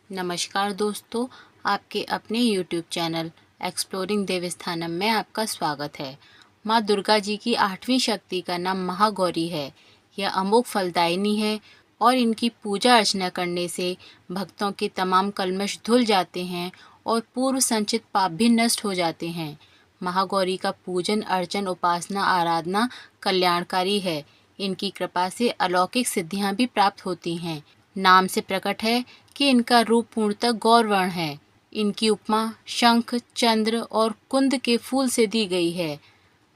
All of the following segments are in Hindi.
नमस्कार दोस्तों, आपके अपने YouTube चैनल एक्सप्लोरिंग देवस्थानम में आपका स्वागत है। माँ दुर्गा जी की 8वीं शक्ति का नाम महागौरी है। यह अमोघ फलदायिनी है और इनकी पूजा अर्चना करने से भक्तों के तमाम कल्मश धुल जाते हैं और पूर्व संचित पाप भी नष्ट हो जाते हैं। महागौरी का पूजन अर्चन उपासना आराधना कल्याणकारी है। इनकी कृपा से अलौकिक सिद्धियां भी प्राप्त होती हैं। नाम से प्रकट है कि इनका रूप पूर्णतः गौरवर्ण है। इनकी उपमा शंख, चंद्र और कुंद के फूल से दी गई है।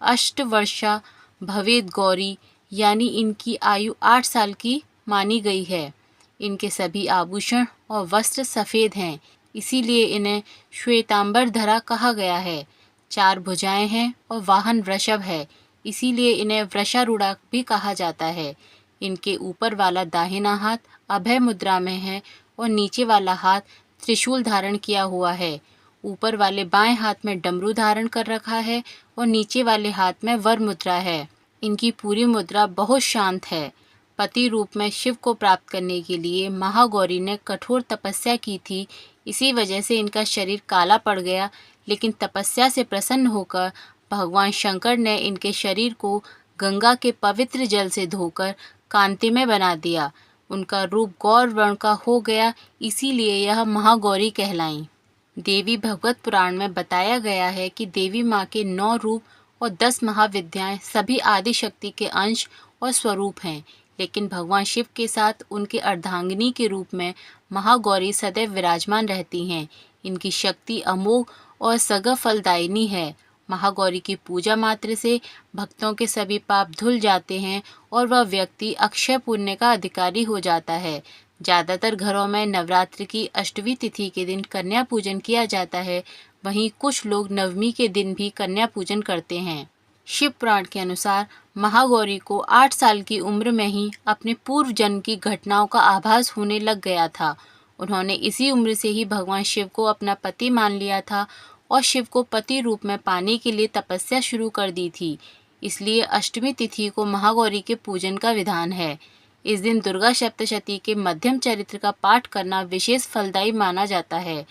अष्टवर्षा भवेद गौरी यानी इनकी आयु 8 साल की मानी गई है। इनके सभी आभूषण और वस्त्र सफ़ेद हैं, इसीलिए इन्हें श्वेतांबर धरा कहा गया है। 4 भुजाएं हैं और वाहन वृषभ है, इसीलिए इन्हें वृषारूढ़ा भी कहा जाता है। इनके ऊपर वाला दाहिना हाथ अभय मुद्रा में है और नीचे वाला हाथ त्रिशूल धारण किया हुआ है। ऊपर वाले बाएं हाथ में डमरू धारण कर रखा है और नीचे वाले हाथ में वर मुद्रा है। इनकी पूरी मुद्रा बहुत शांत है। पति रूप में शिव को प्राप्त करने के लिए महागौरी ने कठोर तपस्या की थी। इसी वजह से इनका शरीर काला पड़ गया, लेकिन तपस्या से प्रसन्न होकर भगवान शंकर ने इनके शरीर को गंगा के पवित्र जल से धोकर कांतिमय बना दिया। उनका रूप गौर वर्ण का हो गया, इसीलिए यह महागौरी कहलाईं। देवी भगवत पुराण में बताया गया है कि देवी माँ के 9 रूप और 10 महाविद्याएं सभी आदि शक्ति के अंश और स्वरूप हैं, लेकिन भगवान शिव के साथ उनके अर्धांगिनी के रूप में महागौरी सदैव विराजमान रहती हैं। इनकी शक्ति अमोघ और सगा फलदायिनी है। महागौरी की पूजा मात्र से भक्तों के सभी पाप धुल जाते हैं और वह व्यक्ति अक्षय पुण्य का अधिकारी हो जाता है। ज़्यादातर घरों में नवरात्रि की अष्टमी तिथि के दिन कन्या पूजन किया जाता है, वहीं कुछ लोग नवमी के दिन भी कन्या पूजन करते हैं। शिव पुराण के अनुसार महागौरी को 8 साल की उम्र में ही अपने पूर्व जन्म की घटनाओं का आभास होने लग गया था। उन्होंने इसी उम्र से ही भगवान शिव को अपना पति मान लिया था और शिव को पति रूप में पाने के लिए तपस्या शुरू कर दी थी। इसलिए अष्टमी तिथि को महागौरी के पूजन का विधान है। इस दिन दुर्गा सप्तशती के मध्यम चरित्र का पाठ करना विशेष फलदायी माना जाता है।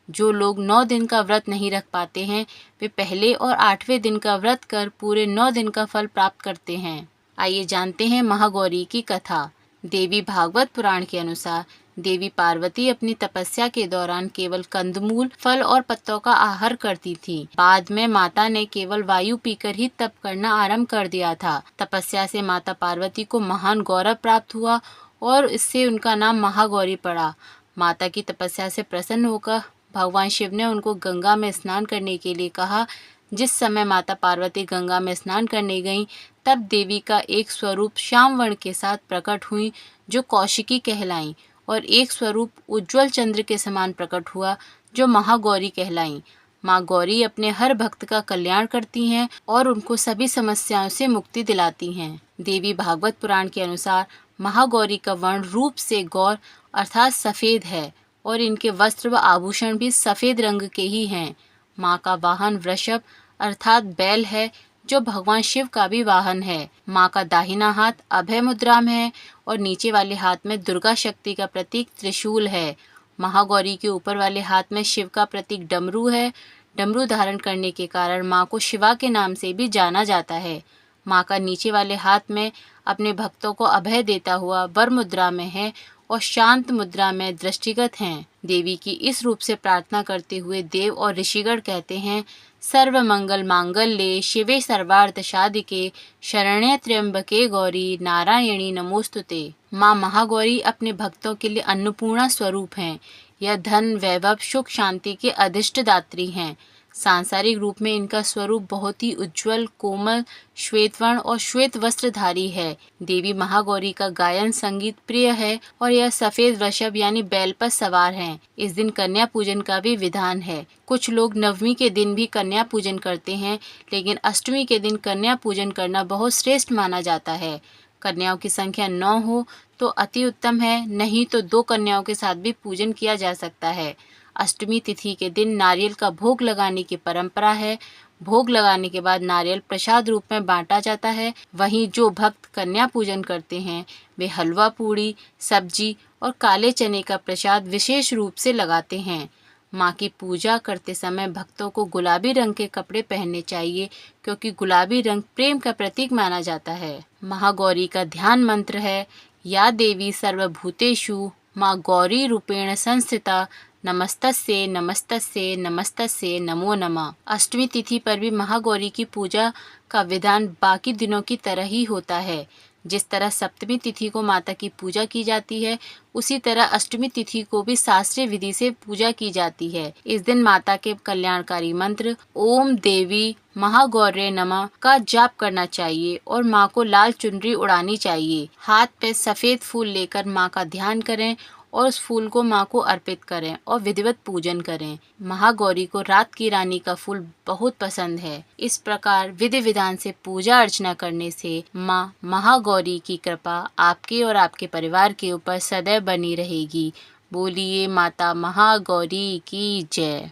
जो लोग 9 दिन का व्रत नहीं रख पाते हैं, वे पहले और 8वें दिन का व्रत कर पूरे 9 दिन का फल प्राप्त करते हैं। आइए जानते हैं महागौरी की कथा। देवी भागवत पुराण के अनुसार देवी पार्वती अपनी तपस्या के दौरान केवल कंदमूल, फल और पत्तों का आहार करती थी। बाद में माता ने केवल वायु पीकर ही तप करना आरंभ कर दिया था। तपस्या से माता पार्वती को महान गौरव प्राप्त हुआ और इससे उनका नाम महागौरी पड़ा। माता की तपस्या से प्रसन्न होकर भगवान शिव ने उनको गंगा में स्नान करने के लिए कहा। जिस समय माता पार्वती गंगा में स्नान करने गईं, तब देवी का एक स्वरूप श्याम वर्ण के साथ प्रकट हुई, जो कौशिकी कहलाईं, और एक स्वरूप उज्ज्वल चंद्र के समान प्रकट हुआ, जो महागौरी कहलाईं। माँ गौरी अपने हर भक्त का कल्याण करती हैं और उनको सभी समस्याओं से मुक्ति दिलाती हैं। देवी भागवत पुराण के अनुसार महागौरी का वर्ण रूप से गौर अर्थात सफ़ेद है और इनके वस्त्र व आभूषण भी सफ़ेद रंग के ही हैं। माँ का वाहन वृषभ अर्थात बैल है, जो भगवान शिव का भी वाहन है। माँ का दाहिना हाथ अभय मुद्रा में है और नीचे वाले हाथ में दुर्गा शक्ति का प्रतीक त्रिशूल है। महागौरी के ऊपर वाले हाथ में शिव का प्रतीक डमरू है। डमरू धारण करने के कारण माँ को शिवा के नाम से भी जाना जाता है। माँ का नीचे वाले हाथ में अपने भक्तों को अभय देता हुआ वर मुद्रा में है और शांत मुद्रा में दृष्टिगत हैं। देवी की इस रूप से प्रार्थना करते हुए देव और ऋषिगण कहते हैं, सर्व मंगल मांगल्ये शिवे सर्वार्थ साधिके शरण्ये त्र्यंबके गौरी नारायणी नमोस्तुते। माँ महागौरी अपने भक्तों के लिए अन्नपूर्णा स्वरूप हैं। यह धन वैभव सुख शांति के अधिष्ठदात्री हैं। सांसारिक रूप में इनका स्वरूप बहुत ही उज्ज्वल, कोमल, श्वेतवर्ण और श्वेत वस्त्रधारी है। देवी महागौरी का गायन संगीत प्रिय है और यह सफेद वृषभ यानी बैल पर सवार हैं। इस दिन कन्या पूजन का भी विधान है। कुछ लोग नवमी के दिन भी कन्या पूजन करते हैं, लेकिन अष्टमी के दिन कन्या पूजन करना बहुत श्रेष्ठ माना जाता है। कन्याओं की संख्या 9 हो तो अति उत्तम है, नहीं तो 2 कन्याओं के साथ भी पूजन किया जा सकता है। अष्टमी तिथि के दिन नारियल का भोग लगाने की परंपरा है। भोग लगाने के बाद नारियल प्रसाद रूप में बांटा जाता है। वहीं जो भक्त कन्या पूजन करते हैं, वे हलवा पूड़ी, सब्जी और काले चने का प्रसाद विशेष रूप से लगाते हैं। माँ की पूजा करते समय भक्तों को गुलाबी रंग के कपड़े पहनने चाहिए, क्योंकि गुलाबी रंग प्रेम का प्रतीक माना जाता है। महागौरी का ध्यान मंत्र है, या देवी सर्वभूतेषु माँ गौरी रूपेण संस्थिता नमस्तस्ये नमस्तस्ये नमस्तस्ये नमो नमः। अष्टमी तिथि पर भी महागौरी की पूजा का विधान बाकी दिनों की तरह ही होता है। जिस तरह सप्तमी तिथि को माता की पूजा की जाती है, उसी तरह अष्टमी तिथि को भी शास्त्रीय विधि से पूजा की जाती है। इस दिन माता के कल्याणकारी मंत्र ओम देवी महागौर्ये नमः का जाप करना चाहिए और माँ को लाल चुनरी उड़ानी चाहिए। हाथ पे सफेद फूल लेकर माँ का ध्यान करें और उस फूल को माँ को अर्पित करें और विधिवत पूजन करें। महागौरी को रात की रानी का फूल बहुत पसंद है। इस प्रकार विधि विधान से पूजा अर्चना करने से माँ महागौरी की कृपा आपके और आपके परिवार के ऊपर सदैव बनी रहेगी। बोलिए माता महागौरी की जय।